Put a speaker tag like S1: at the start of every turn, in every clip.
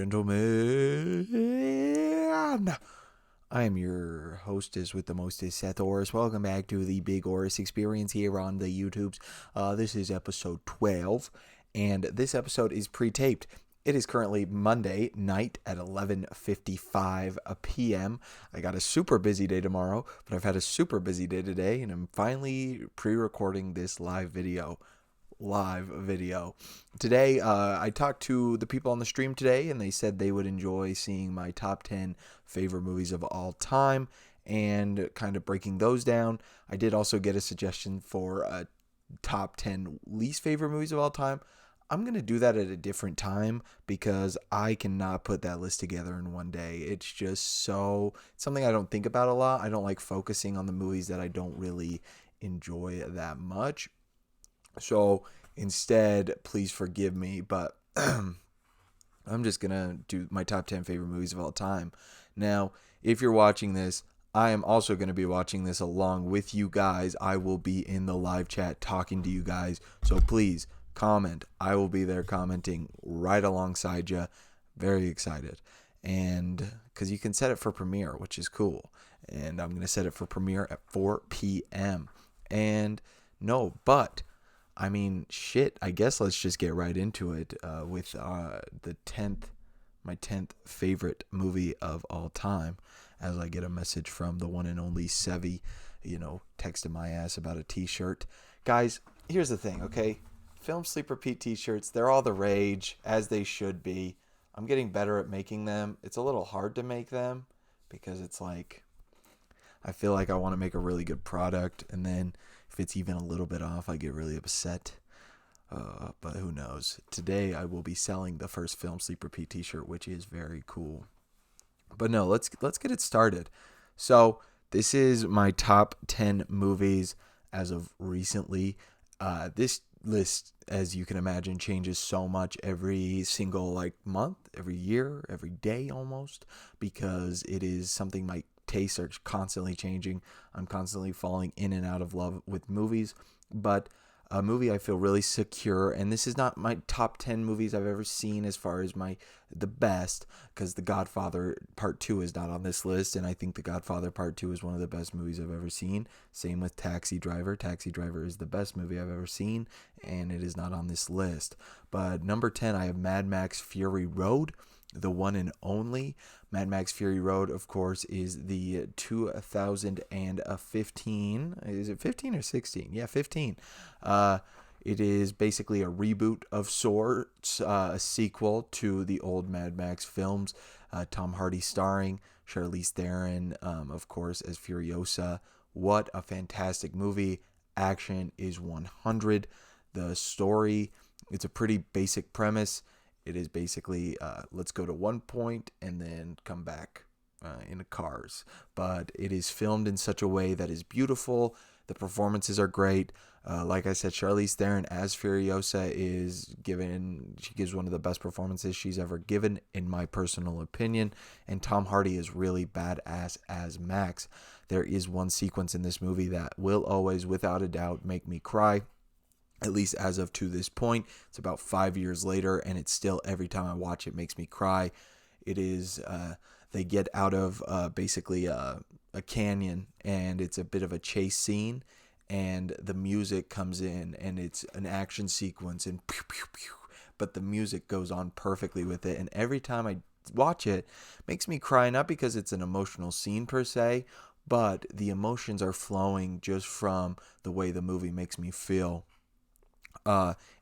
S1: gentlemen. I am your hostess with the mostest, Seth Orris. Welcome back to the Big Orris Experience here on the YouTubes. This is episode 12, and this episode is pre-taped. It is currently Monday night at 11:55 p.m. I got a super busy day tomorrow, but I've had a super busy day today, and I'm finally pre-recording this live video. Today, I talked to the people on the stream today, and they said they would enjoy seeing my top 10 favorite movies of all time and kind of breaking those down. I did also get a suggestion for a top 10 least favorite movies of all time. I'm going to do that at a different time because I cannot put that list together in one day. It's just something I don't think about a lot. I don't like focusing on the movies that I don't really enjoy that much. So instead, please forgive me, but I'm just going to do my top 10 favorite movies of all time. Now, if you're watching this, I am also going to be watching this along with you guys. I will be in the live chat talking to you guys. So please comment. I will be there commenting right alongside you. Very excited. And because you can set it for premiere, which is cool. And I'm going to set it for premiere at 4 p.m. And no, but I mean, shit, I guess let's just get right into it with my 10th favorite movie of all time, as I get a message from the one and only Sevi, texting my ass about a t-shirt. Guys, here's the thing, okay? Film Sleep Repeat t-shirts, they're all the rage, as they should be. I'm getting better at making them. It's a little hard to make them because it's like, I feel like I want to make a really good product, and then if it's even a little bit off, I get really upset. But who knows? Today I will be selling the first Film Sleep Repeat t-shirt, which is very cool. But no, let's get it started. So this is my top 10 movies as of recently. This list, as you can imagine, changes so much every single month, every year, every day almost, because it is something my tastes are constantly changing. I'm constantly falling in and out of love with movies, but a movie I feel really secure, and this is not my top 10 movies I've ever seen as far as the best, because The Godfather Part 2 is not on this list, and I think The Godfather Part 2 is one of the best movies I've ever seen. Same with Taxi Driver. Taxi Driver is the best movie I've ever seen, and it is not on this list. But number 10, I have Mad Max Fury Road, the one and only. Mad Max Fury Road, of course, is the 2015. Is it 15 or 16? Yeah, 15. It is basically a reboot of sorts, a sequel to the old Mad Max films. Tom Hardy starring, Charlize Theron, of course, as Furiosa. What a fantastic movie. Action is 100. The story, it's a pretty basic premise. It is basically, let's go to one point and then come back in cars. But it is filmed in such a way that is beautiful. The performances are great. Like I said, Charlize Theron as Furiosa she gives one of the best performances she's ever given, in my personal opinion. And Tom Hardy is really badass as Max. There is one sequence in this movie that will always, without a doubt, make me cry. At least as of to this point. It's about 5 years later, and it's still, every time I watch it, makes me cry. It is, they get out of basically a canyon, and it's a bit of a chase scene, and the music comes in, and it's an action sequence, and pew, pew, pew, but the music goes on perfectly with it, and every time I watch it, makes me cry, not because it's an emotional scene per se, but the emotions are flowing just from the way the movie makes me feel.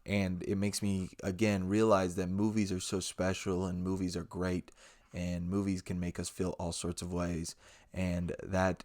S1: And it makes me, again, realize that movies are so special, and movies are great, and movies can make us feel all sorts of ways. And that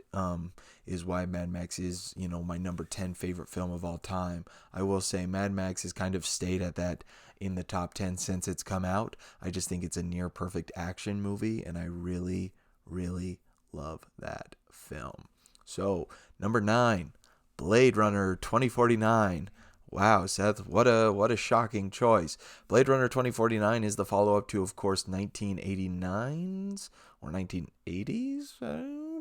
S1: is why Mad Max is, my number 10 favorite film of all time. I will say Mad Max has kind of stayed at that in the top 10 since it's come out. I just think it's a near perfect action movie, and I really, really love that film. So, number 9, Blade Runner 2049. Wow, Seth, what a shocking choice. Blade Runner 2049 is the follow-up to, of course, 1989's or 1980's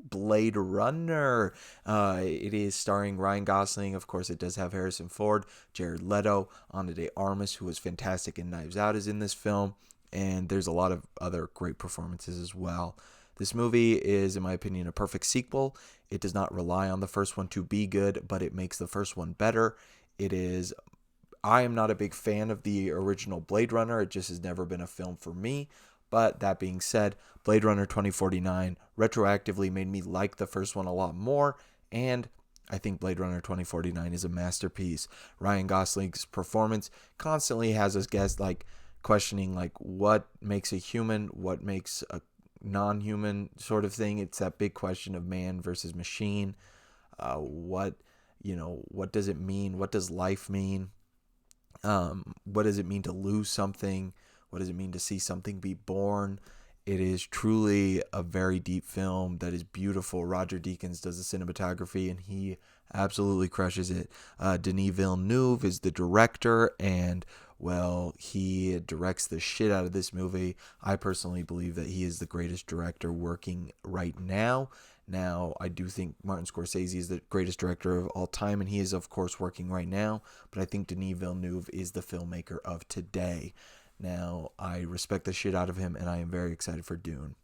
S1: Blade Runner. It is starring Ryan Gosling. Of course, it does have Harrison Ford, Jared Leto, Ana de Armas, who was fantastic in Knives Out, is in this film. and there's a lot of other great performances as well. This movie is, in my opinion, a perfect sequel. It does not rely on the first one to be good, but it makes the first one better. It is. I am not a big fan of the original Blade Runner. It just has never been a film for me. But that being said, Blade Runner 2049 retroactively made me like the first one a lot more, and I think Blade Runner 2049 is a masterpiece. Ryan Gosling's performance constantly has us questioning what makes a human, what makes a non-human sort of thing. It's that big question of man versus machine. What does it mean? What does life mean? What does it mean to lose something? What does it mean to see something be born? It is truly a very deep film that is beautiful. Roger Deakins does the cinematography, and he absolutely crushes it. Denis Villeneuve is the director, and, well, he directs the shit out of this movie. I personally believe that he is the greatest director working right now. Now, I do think Martin Scorsese is the greatest director of all time, and he is, of course, working right now. But I think Denis Villeneuve is the filmmaker of today. Now, I respect the shit out of him, and I am very excited for Dune.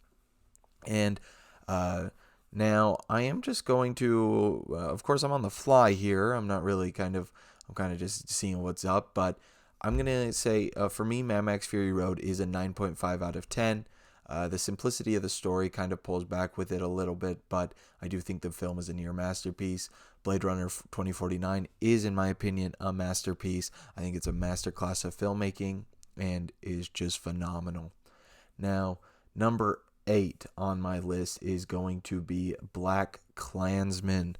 S1: And now, I am just going to, of course, I'm on the fly here. I'm kind of just seeing what's up. But I'm going to say, for me, Mad Max Fury Road is a 9.5 out of 10. The simplicity of the story kind of pulls back with it a little bit, but I do think the film is a near masterpiece. Blade Runner 2049 is, in my opinion, a masterpiece. I think it's a masterclass of filmmaking and is just phenomenal. Now, number 8 on my list is going to be Black Klansman,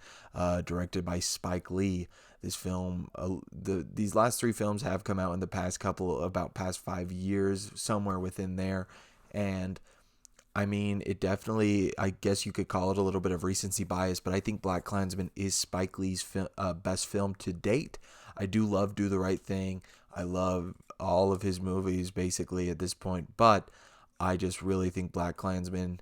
S1: directed by Spike Lee. This film, these last 3 films have come out in the past 5 years, somewhere within there. And I mean, it definitely, I guess you could call it a little bit of recency bias, but I think Black Klansman is Spike Lee's best film to date. I do love Do the Right Thing. I love all of his movies basically at this point, but I just really think Black Klansman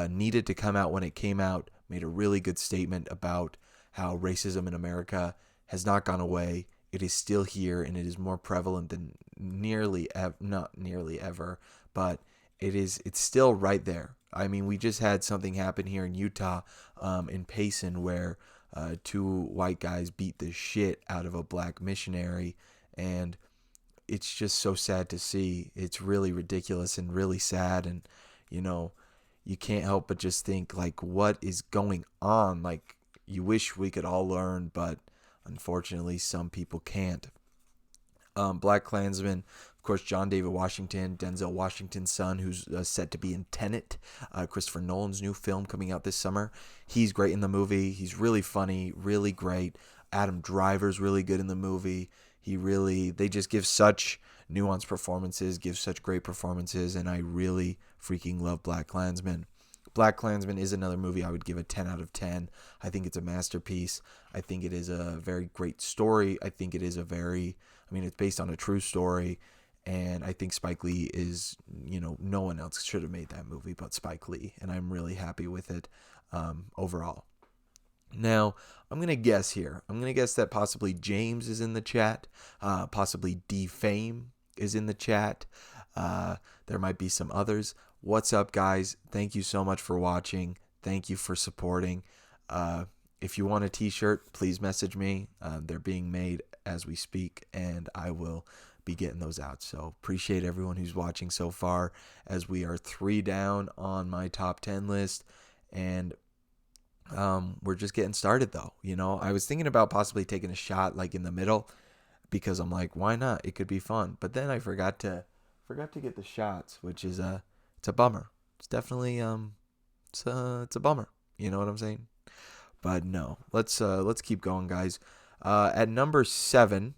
S1: needed to come out when it came out, made a really good statement about how racism in America has not gone away. It is still here, and it is more prevalent than not nearly ever, but it's still right there. I mean, we just had something happen here in Utah, in Payson, where 2 white guys beat the shit out of a black missionary, and it's just so sad to see. It's really ridiculous and really sad, and you can't help but just think what is going on? You wish we could all learn, but unfortunately some people can't. Black Klansman, of course, John David Washington, Denzel Washington's son, who's set to be in Tenet, Christopher Nolan's new film coming out this summer. He's great in the movie. He's really funny, really great. Adam Driver's really good in the movie. They just give such nuanced performances, give such great performances, and I really freaking love Black Klansman. Black Klansman is another movie I would give a 10 out of 10. I think it's a masterpiece. I think it is a very great story. I think it is it's based on a true story, and I think Spike Lee is, no one else should have made that movie but Spike Lee, and I'm really happy with it overall. Now, I'm going to guess here. I'm going to guess that possibly James is in the chat, possibly D-Fame is in the chat. There might be some others. What's up, guys? Thank you so much for watching. Thank you for supporting. If you want a t-shirt, please message me. They're being made as we speak, and I will be getting those out. So appreciate everyone who's watching so far, as we are 3 down on my top 10 list, and we're just getting started though. I was thinking about possibly taking a shot in the middle, because I'm like, why not? It could be fun. But then I forgot to get the shots, which is it's a bummer. It's definitely it's a bummer. You know what I'm saying? But no, let's keep going, guys. At number 7.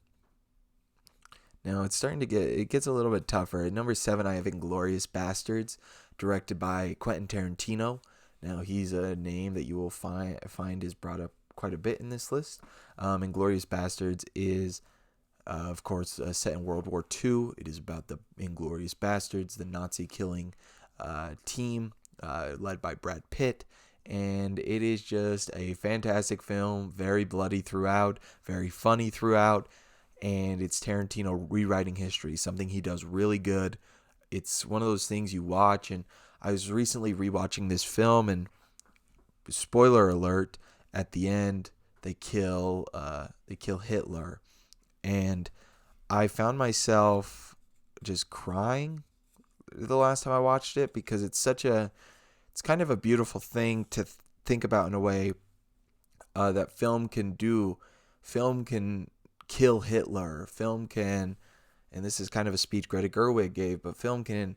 S1: Now it gets a little bit tougher. At number 7, I have Inglourious Basterds, directed by Quentin Tarantino. Now, he's a name that you will find is brought up quite a bit in this list. Inglourious Basterds is, of course, set in World War II. It is about the Inglourious Basterds, the Nazi killing team led by Brad Pitt. And it is just a fantastic film, very bloody throughout, very funny throughout. And it's Tarantino rewriting history, something he does really good. it's one of those things you watch. And I was recently rewatching this film, and spoiler alert, at the end they kill Hitler, and I found myself just crying the last time I watched it, because it's kind of a beautiful thing to think about in a way, that film can do. Film can kill Hitler. Film can, and this is kind of a speech Greta Gerwig gave, but film can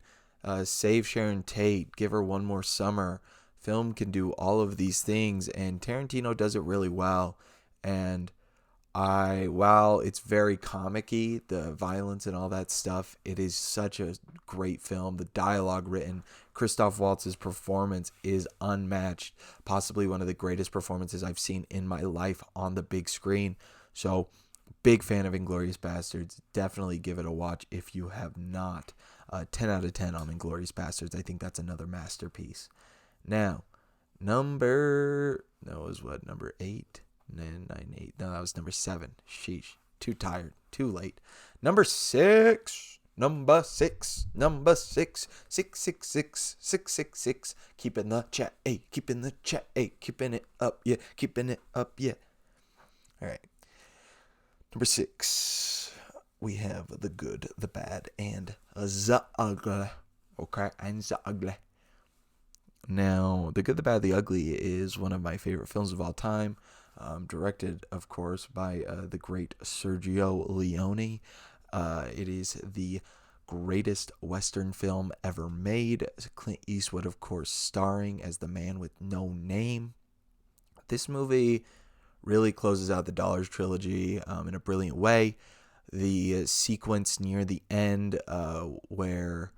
S1: save Sharon Tate, give her one more summer. Film can do all of these things, and Tarantino does it really well. And while it's very comic-y, the violence and all that stuff, it is such a great film. The dialogue written, Christoph Waltz's performance is unmatched. Possibly one of the greatest performances I've seen in my life on the big screen. So, big fan of Inglourious Basterds. Definitely give it a watch if you have not. 10 out of 10 on Inglourious Basterds. I think that's another masterpiece. Now, number 8? 9, 8. No, that was number 7. Sheesh. Too tired. Too late. Number 6. Number 6. 666. Keeping the chat. Keeping the chat. Keeping it up. Yeah. Keeping it up. Yeah. All right. Number 6. We have The Good, the Bad, and the Ugly. Okay. And the Ugly. Now, The Good, the Bad, the Ugly is one of my favorite films of all time. Directed, of course, by the great Sergio Leone. It is the greatest Western film ever made. Clint Eastwood, of course, starring as the man with no name. This movie really closes out the Dollars trilogy in a brilliant way. The sequence near the end where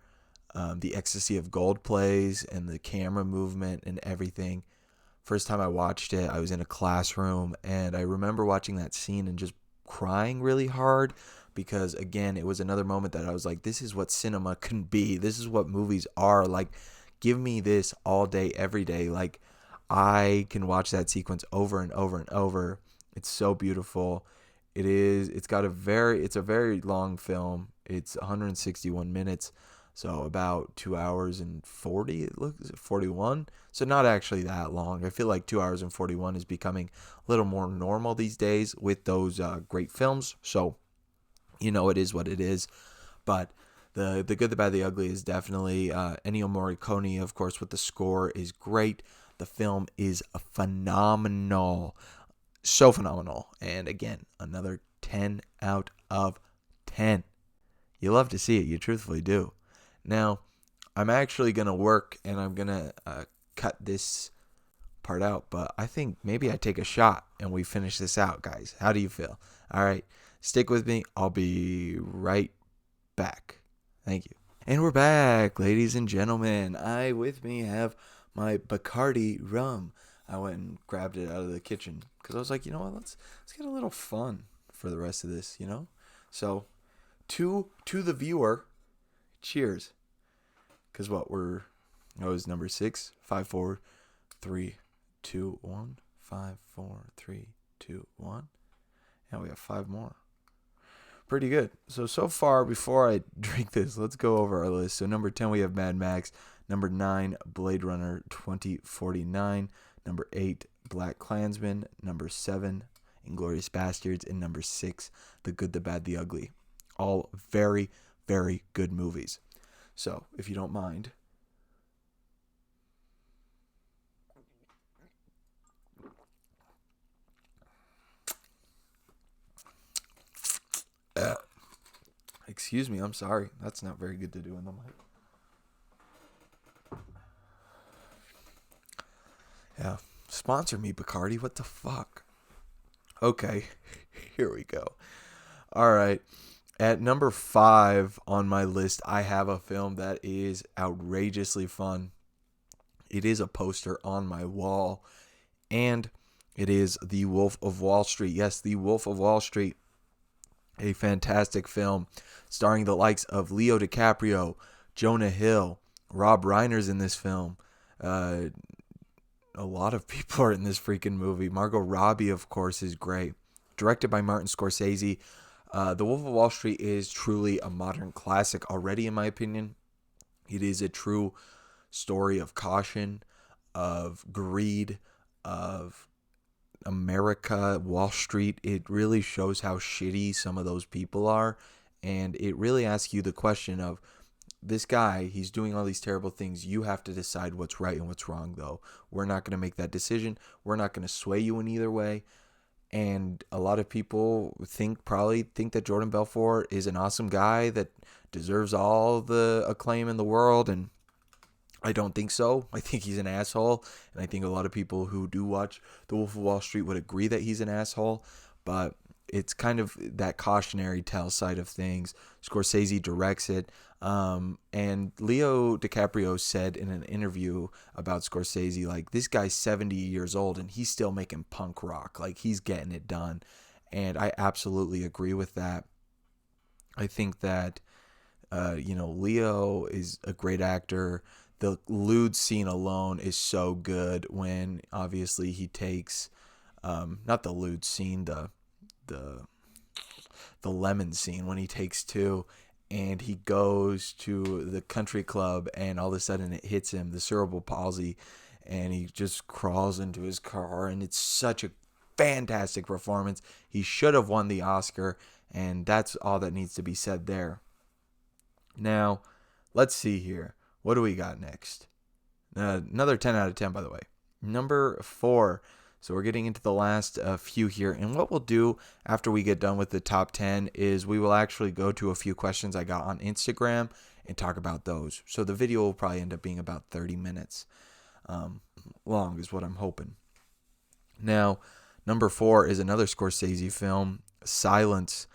S1: the Ecstasy of Gold plays, and the camera movement and everything. First time I watched it, I was in a classroom, and I remember watching that scene and just crying really hard, because, again, it was another moment that I was like, this is what cinema can be. This is what movies are. Like, give me this all day, every day. Like, I can watch that sequence over and over and over. It's so beautiful. It's a very long film. It's 161 minutes. So about 2 hours and 40, it looks 41. So not actually that long. I feel like 2 hours and 41 is becoming a little more normal these days with those great films. So, it is what it is. But the Good, the Bad, the Ugly is definitely Ennio Morricone, of course, with the score is great. The film is phenomenal. So phenomenal. And again, another 10 out of 10. You love to see it. You truthfully do. Now, I'm actually going to work, and I'm going to cut this part out, but I think maybe I take a shot and we finish this out, guys. How do you feel? All right, stick with me. I'll be right back. Thank you. And we're back, ladies and gentlemen. I, with me, have my Bacardi rum. I went and grabbed it out of the kitchen because I was like, you know what, let's get a little fun for the rest of this, So, to the viewer, cheers. Because what was number 6, 5, 4, 3, 2, 1, 5, 4, 3, 2, 1. And we have 5 more. Pretty good. So far, before I drink this, let's go over our list. So number 10, we have Mad Max. Number 9, Blade Runner 2049. Number 8, Black Klansman. Number 7, Inglourious Basterds. And number 6, The Good, the Bad, the Ugly. All very, very good movies. So, if you don't mind, excuse me, I'm sorry. That's not very good to do in the mic. Yeah, sponsor me, Bacardi. What the fuck? Okay, here we go. All right. At number 5 on my list, I have a film that is outrageously fun. It is a poster on my wall, and it is The Wolf of Wall Street. Yes, The Wolf of Wall Street, a fantastic film starring the likes of Leo DiCaprio, Jonah Hill, Rob Reiner's in this film. A lot of people are in this freaking movie. Margot Robbie, of course, is great. Directed by Martin Scorsese. The Wolf of Wall Street is truly a modern classic already, in my opinion. It is a true story of caution, of greed, of America, Wall Street. It really shows how shitty some of those people are. And it really asks you the question of, this guy, he's doing all these terrible things. You have to decide what's right and what's wrong, though. We're not going to make that decision. We're not going to sway you in either way. And a lot of people probably think that Jordan Belfort is an awesome guy that deserves all the acclaim in the world. And I don't think so. I think he's an asshole. And I think a lot of people who do watch The Wolf of Wall Street would agree that he's an asshole. But it's kind of that cautionary tale side of things. Scorsese directs it. And Leo DiCaprio said in an interview about Scorsese, like, this guy's 70 years old and he's still making punk rock. Like, he's getting it done. And I absolutely agree with that. I think that, Leo is a great actor. The lewd scene alone is so good when obviously he takes, not the lewd scene, the lemon scene when he takes two and he goes to the country club and all of a sudden it hits him, the cerebral palsy, and he just crawls into his car, and it's such a fantastic performance. He should have won the Oscar, and that's all that needs to be said there. Now, let's see here. What do we got next? Another 10 out of 10, by the way. Number 4. So we're getting into the last few here. And what we'll do after we get done with the top 10 is we will actually go to a few questions I got on Instagram and talk about those. So the video will probably end up being about 30 minutes long is what I'm hoping. Now, number 4 is another Scorsese film, Silence.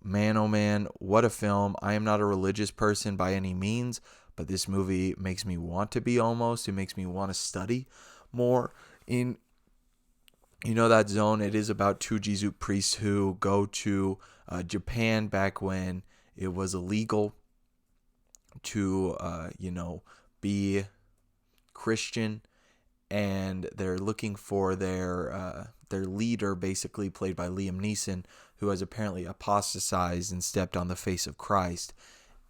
S1: Man, oh man, what a film. I am not a religious person by any means, but this movie makes me want to be almost. It makes me want to study more in that zone. It is about two Jesuit priests who go to Japan back when it was illegal to, be Christian, and they're looking for their leader, basically played by Liam Neeson, who has apparently apostatized and stepped on the face of Christ.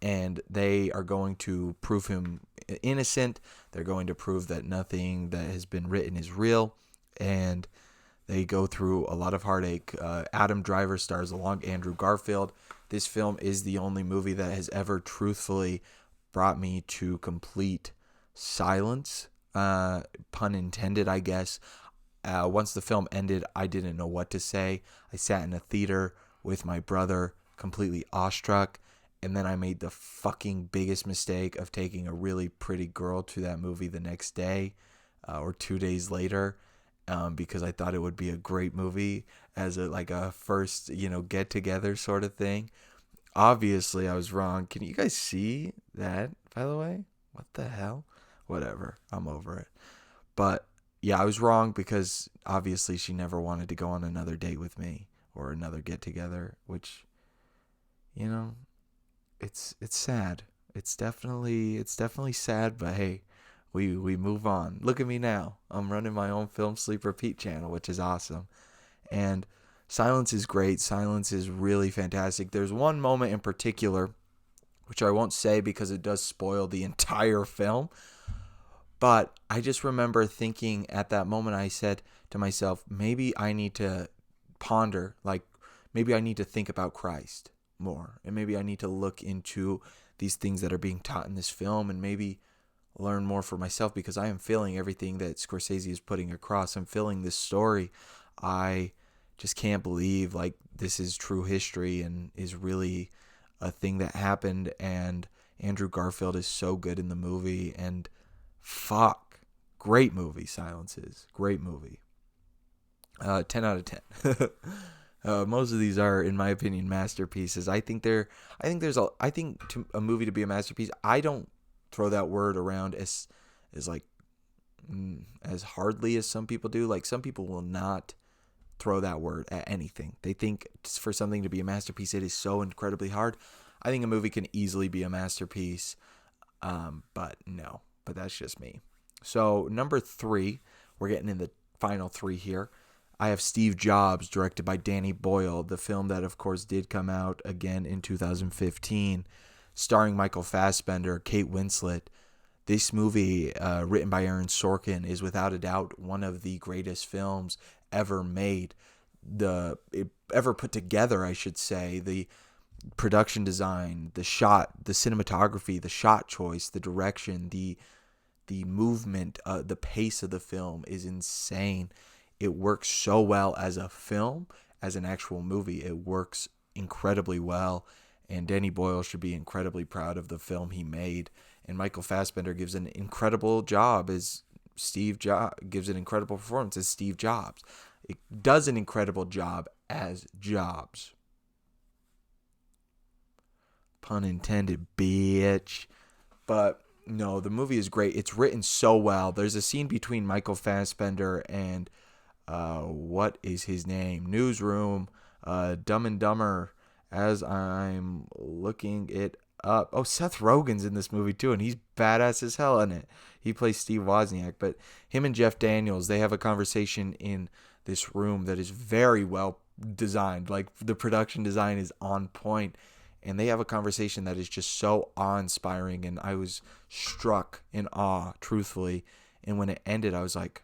S1: And they are going to prove him innocent. They're going to prove that nothing that has been written is real. And they go through a lot of heartache. Adam Driver stars along Andrew Garfield. This film is the only movie that has ever truthfully brought me to complete silence. Pun intended, I guess. Once the film ended, I didn't know what to say. I sat in a theater with my brother, completely awestruck. And then I made the fucking biggest mistake of taking a really pretty girl to that movie the next day or 2 days later. Because I thought it would be a great movie as a first, get together sort of thing. Obviously, I was wrong. Can you guys see that, by the way? What the hell? Whatever. I'm over it. But yeah, I was wrong because obviously she never wanted to go on another date with me or another get together, which, it's sad. It's definitely sad, but hey, we move on. Look at me now. I'm running my own Film Sleep Repeat channel, which is awesome. And Silence is great. Silence is really fantastic. There's one moment in particular, which I won't say because it does spoil the entire film. But I just remember thinking at that moment, I said to myself, maybe I need to ponder, maybe I need to think about Christ more. And maybe I need to look into these things that are being taught in this film and maybe learn more for myself, because I am feeling everything that Scorsese is putting across. I'm feeling this story. I just can't believe this is true history and is really a thing that happened. And Andrew Garfield is so good in the movie, and fuck, great movie. Silence is great movie. 10 out of 10. Most of these are, in my opinion, masterpieces. I think to a movie to be a masterpiece, I don't throw that word around as hardly as some people do. Some people will not throw that word at anything. They think for something to be a masterpiece, it is so incredibly hard. I think a movie can easily be a masterpiece, but no. But that's just me. So number 3, we're getting in the final 3 here. I have Steve Jobs, directed by Danny Boyle, the film that, of course, did come out again in 2015. starring Michael Fassbender, Kate Winslet. This movie, written by Aaron Sorkin, is without a doubt one of the greatest films ever made. Ever put together, I should say. The production design, the shot, the cinematography, the shot choice, the direction, the movement, the pace of the film is insane. It works so well as a film, as an actual movie. It works incredibly well, and Danny Boyle should be incredibly proud of the film he made. And Michael Fassbender gives an incredible job as Steve Jobs, gives an incredible performance as Steve Jobs. It does an incredible job as Jobs. Pun intended, bitch. But no, the movie is great. It's written so well. There's a scene between Michael Fassbender and what is his name? Newsroom, Dumb and Dumber. As I'm looking it up, oh, Seth Rogen's in this movie too, and he's badass as hell in it. He plays Steve Wozniak, but him and Jeff Daniels, they have a conversation in this room that is very well designed. Like, the production design is on point, and they have a conversation that is just so awe-inspiring, and I was struck in awe, truthfully. And when it ended, I was like,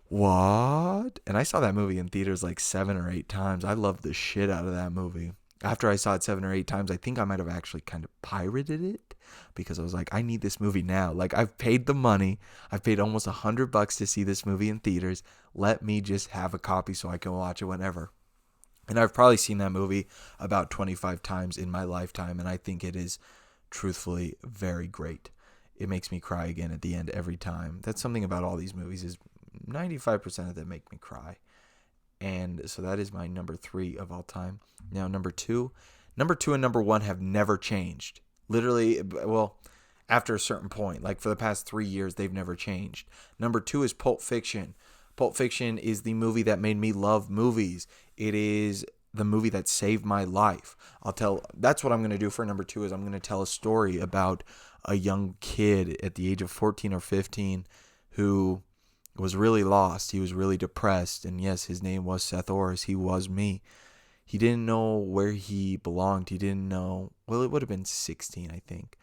S1: what? And I saw that movie in theaters like 7 or 8 times. I loved the shit out of that movie. After I saw it 7 or 8 times, I think I might have actually kind of pirated it, because I was like, I need this movie now. Like, I've paid the money. I've paid almost $100 to see this movie in theaters. Let me just have a copy so I can watch it whenever. And I've probably seen that movie about 25 times in my lifetime, and I think it is truthfully very great. It makes me cry again at the end every time. That's something about all these movies, is 95% of them make me cry. And so that is my number 3 of all time. Now, number 2 and number 1 have never changed. Literally, well, after a certain point, like for the past 3 years, they've never changed. Number 2 is Pulp Fiction. Pulp Fiction is the movie that made me love movies. It is the movie that saved my life. That's what I'm going to do for number 2, is I'm going to tell a story about a young kid at the age of 14 or 15 who was really lost. He was really depressed. And yes, his name was Seth Orris. He was me. He didn't know where he belonged. He didn't know, well, it would have been 16, I think.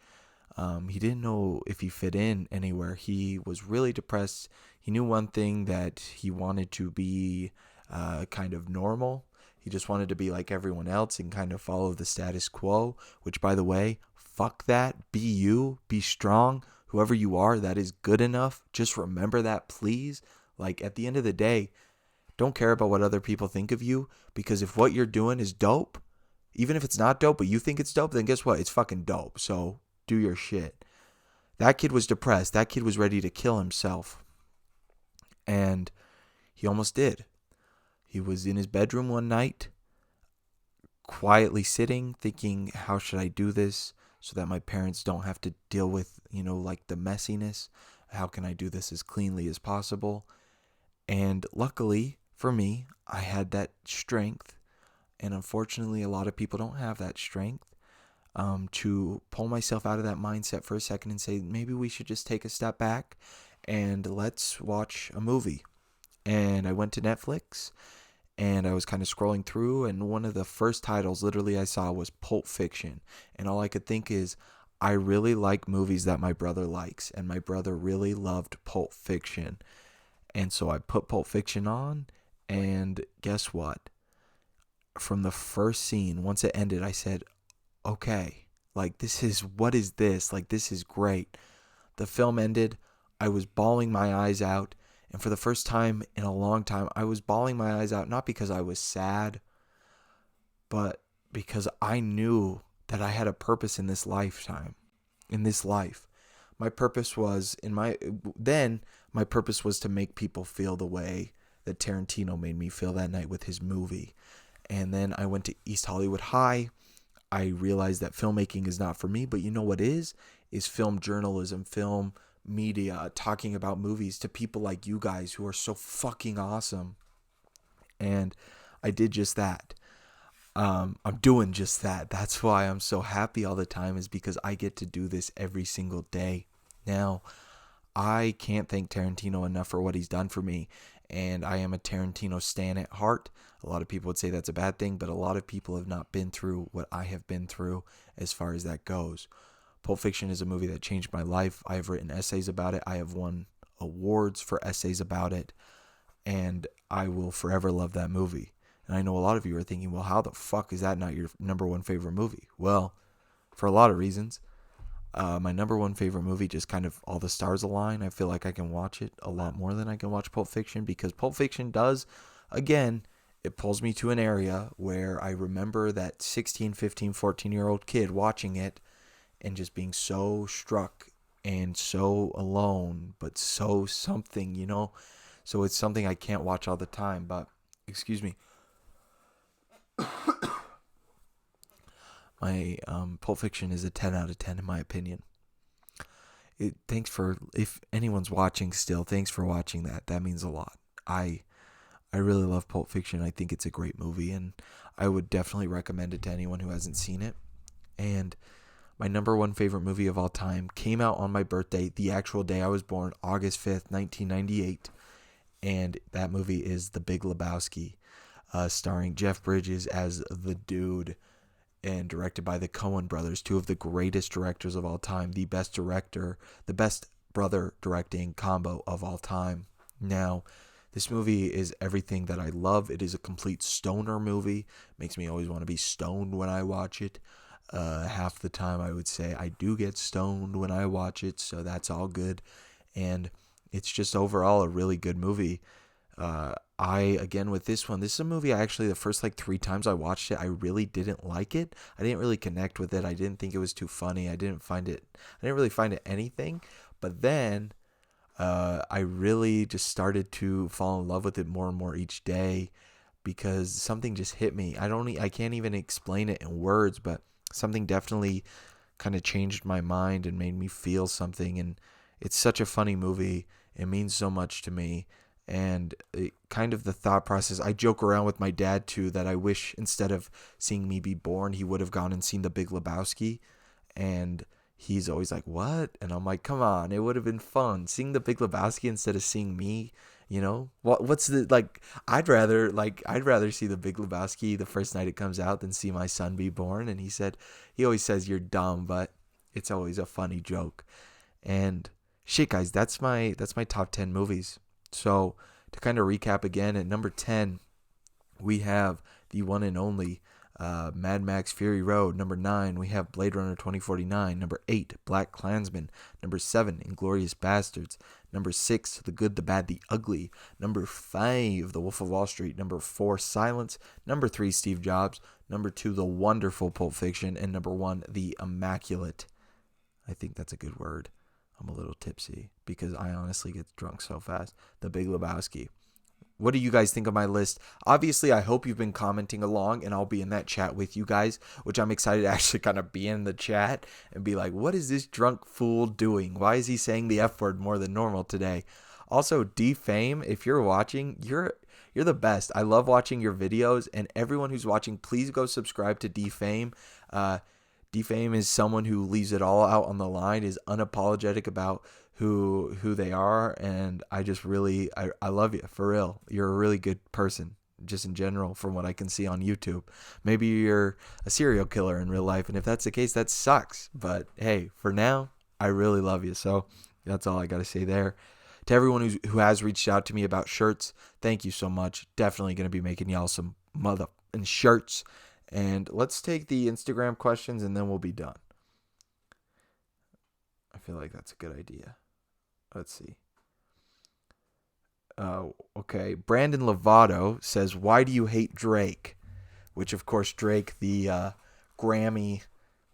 S1: He didn't know if he fit in anywhere. He was really depressed. He knew one thing, that he wanted to be kind of normal. He just wanted to be like everyone else and kind of follow the status quo, which, by the way, fuck that. Be you. Be strong. Whoever you are, that is good enough. Just remember that, please. Like, at the end of the day, don't care about what other people think of you, because if what you're doing is dope, even if it's not dope, but you think it's dope, then guess what? It's fucking dope. So do your shit. That kid was depressed. That kid was ready to kill himself. And he almost did. He was in his bedroom one night, quietly sitting, thinking, how should I do this so that my parents don't have to deal with, like the messiness? How can I do this as cleanly as possible? And luckily for me, I had that strength. And unfortunately, a lot of people don't have that strength, to pull myself out of that mindset for a second and say, maybe we should just take a step back and let's watch a movie. And I went to Netflix, and I was kind of scrolling through, and one of the first titles literally I saw was Pulp Fiction. And all I could think is, I really like movies that my brother likes, and my brother really loved Pulp Fiction. And so I put Pulp Fiction on, and guess what? From the first scene, once it ended, I said, okay, like, what is this? Like, this is great. The film ended. I was bawling my eyes out. And for the first time in a long time, I was bawling my eyes out, not because I was sad, but because I knew that I had a purpose in this lifetime, in this life. My purpose was, my purpose was to make people feel the way that Tarantino made me feel that night with his movie. And then I went to East Hollywood High. I realized that filmmaking is not for me, but you know what is film journalism, film media, talking about movies to people like you guys who are so fucking awesome. And I did just that. I'm doing just that. That's why I'm so happy all the time, is because I get to do this every single day. Now, I can't thank Tarantino enough for what he's done for me. And I am a Tarantino stan at heart. A lot of people would say that's a bad thing, but a lot of people have not been through what I have been through as far as that goes. Pulp Fiction is a movie that changed my life. I have written essays about it. I have won awards for essays about it. And I will forever love that movie. And I know a lot of you are thinking, well, how the fuck is that not your number one favorite movie? Well, for a lot of reasons. My number one favorite movie, just kind of all the stars align. I feel like I can watch it a lot more than I can watch Pulp Fiction, because Pulp Fiction does, again, it pulls me to an area where I remember that 16, 15, 14-year-old kid watching it and just being so struck and so alone, but so something, you know? So it's something I can't watch all the time, but, excuse me. My Pulp Fiction is a 10 out of 10 in my opinion. Thanks for, if anyone's watching still, thanks for watching that. That means a lot. I really love Pulp Fiction. I think it's a great movie, and I would definitely recommend it to anyone who hasn't seen it. And my number one favorite movie of all time came out on my birthday, the actual day I was born, August 5th, 1998. And that movie is The Big Lebowski, starring Jeff Bridges as the dude, and directed by the Coen brothers, two of the greatest directors of all time, the best brother directing combo of all time. Now, this movie is everything that I love. It is a complete stoner movie. Makes me always want to be stoned when I watch it. Half the time I would say I do get stoned when I watch it, so that's all good. And it's just overall a really good movie. With this one, this is a movie the first 3 times I watched it, I really didn't like it. I didn't really connect with it. I didn't think it was too funny. I didn't really find it anything. But then, I really just started to fall in love with it more and more each day, because something just hit me. I can't even explain it in words, but something definitely kind of changed my mind and made me feel something. And it's such a funny movie. It means so much to me. And kind of the thought process, I joke around with my dad too, that I wish instead of seeing me be born, he would have gone and seen The Big Lebowski. And he's always like, what? And I'm like, come on, it would have been fun seeing The Big Lebowski instead of seeing me. You know, what's the, I'd rather see The Big Lebowski the first night it comes out than see my son be born. And he always says you're dumb, but it's always a funny joke. And shit, guys, that's my top 10 movies. So to kind of recap again, at number 10, we have the one and only Mad Max Fury Road. Number 9, we have Blade Runner 2049. Number 8, Black Klansman. Number 7, Inglourious Bastards. Number 6, The Good, the Bad, the Ugly. Number 5, The Wolf of Wall Street. Number 4, Silence. Number 3, Steve Jobs. Number 2, The Wonderful Pulp Fiction. And number 1, The Immaculate. I think that's a good word. I'm a little tipsy because I honestly get drunk so fast. The Big Lebowski. What do you guys think of my list? Obviously, I hope you've been commenting along, and I'll be in that chat with you guys, which I'm excited to actually kind of be in the chat and be like, what is this drunk fool doing? Why is he saying the F word more than normal today? Also, Defame, if you're watching, you're the best. I love watching your videos, and everyone who's watching, please go subscribe to Defame. Defame is someone who leaves it all out on the line, is unapologetic about who they are, and I just really, I love you, for real. You're a really good person, just in general, from what I can see on YouTube. Maybe you're a serial killer in real life, and if that's the case, that sucks. But hey, for now, I really love you, so that's all I gotta say there. To everyone who has reached out to me about shirts, thank you so much. Definitely gonna be making y'all some mother and shirts. And let's take the Instagram questions and then we'll be done. I feel like that's a good idea. Let's see. Okay. Brandon Lovato says, why do you hate Drake? Which, of course, Drake, the Grammy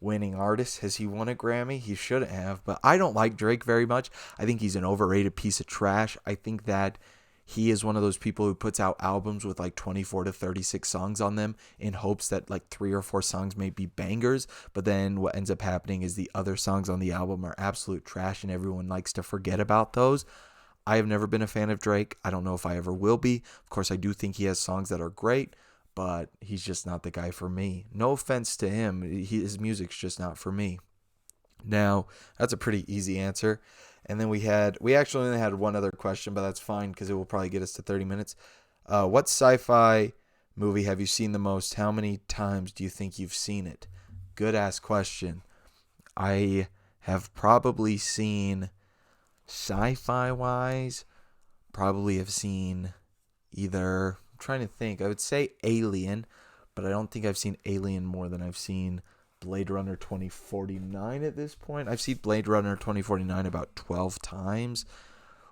S1: winning artist, has he won a Grammy? He shouldn't have. But I don't like Drake very much. I think he's an overrated piece of trash. I think that he is one of those people who puts out albums with 24 to 36 songs on them in hopes that 3 or 4 songs may be bangers. But then what ends up happening is the other songs on the album are absolute trash and everyone likes to forget about those. I have never been a fan of Drake. I don't know if I ever will be. Of course, I do think he has songs that are great, but he's just not the guy for me. No offense to him. His music's just not for me. Now, that's a pretty easy answer. And then we actually only had one other question, but that's fine because it will probably get us to 30 minutes. What sci-fi movie have you seen the most? How many times do you think you've seen it? Good ass question. I have probably seen, sci-fi wise, probably have seen either, I'm trying to think, I would say Alien, but I don't think I've seen Alien more than I've seen Blade Runner 2049 at this point. I've seen Blade Runner 2049 about 12 times,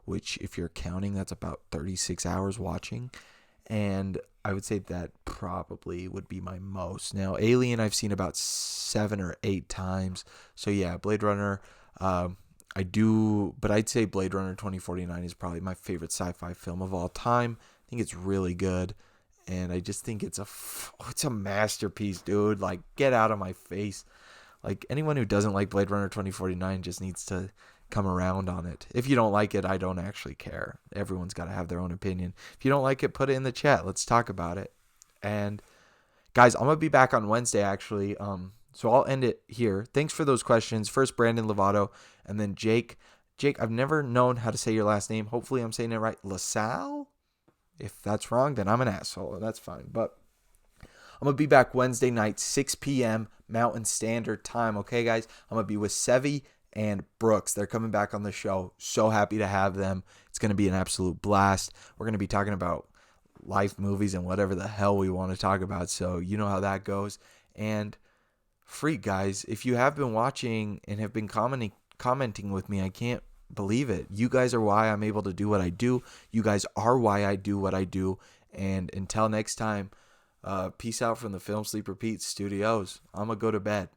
S1: which, if you're counting, that's about 36 hours watching. And I would say that probably would be my most. Now, Alien, I've seen about 7 or 8 times. So, yeah, Blade Runner, I do, but I'd say Blade Runner 2049 is probably my favorite sci-fi film of all time. I think it's really good. And I just think it's a masterpiece, dude. Like, get out of my face. Like, anyone who doesn't like Blade Runner 2049 just needs to come around on it. If you don't like it, I don't actually care. Everyone's got to have their own opinion. If you don't like it, put it in the chat. Let's talk about it. And guys, I'm going to be back on Wednesday, actually. So I'll end it here. Thanks for those questions. First, Brandon Lovato, and then Jake. Jake, I've never known how to say your last name. Hopefully I'm saying it right. LaSalle? If that's wrong, then I'm an asshole. That's fine. But I'm going to be back Wednesday night, 6 p.m. Mountain Standard Time. Okay, guys? I'm going to be with Sevy and Brooks. They're coming back on the show. So happy to have them. It's going to be an absolute blast. We're going to be talking about life, movies, and whatever the hell we want to talk about. So you know how that goes. And freak, guys, if you have been watching and have been commenting with me, I can't believe it. You guys are why I'm able to do what I do. You guys are why I do what I do. And until next time, peace out from the Film Sleep Repeat Studios. I'm going to go to bed.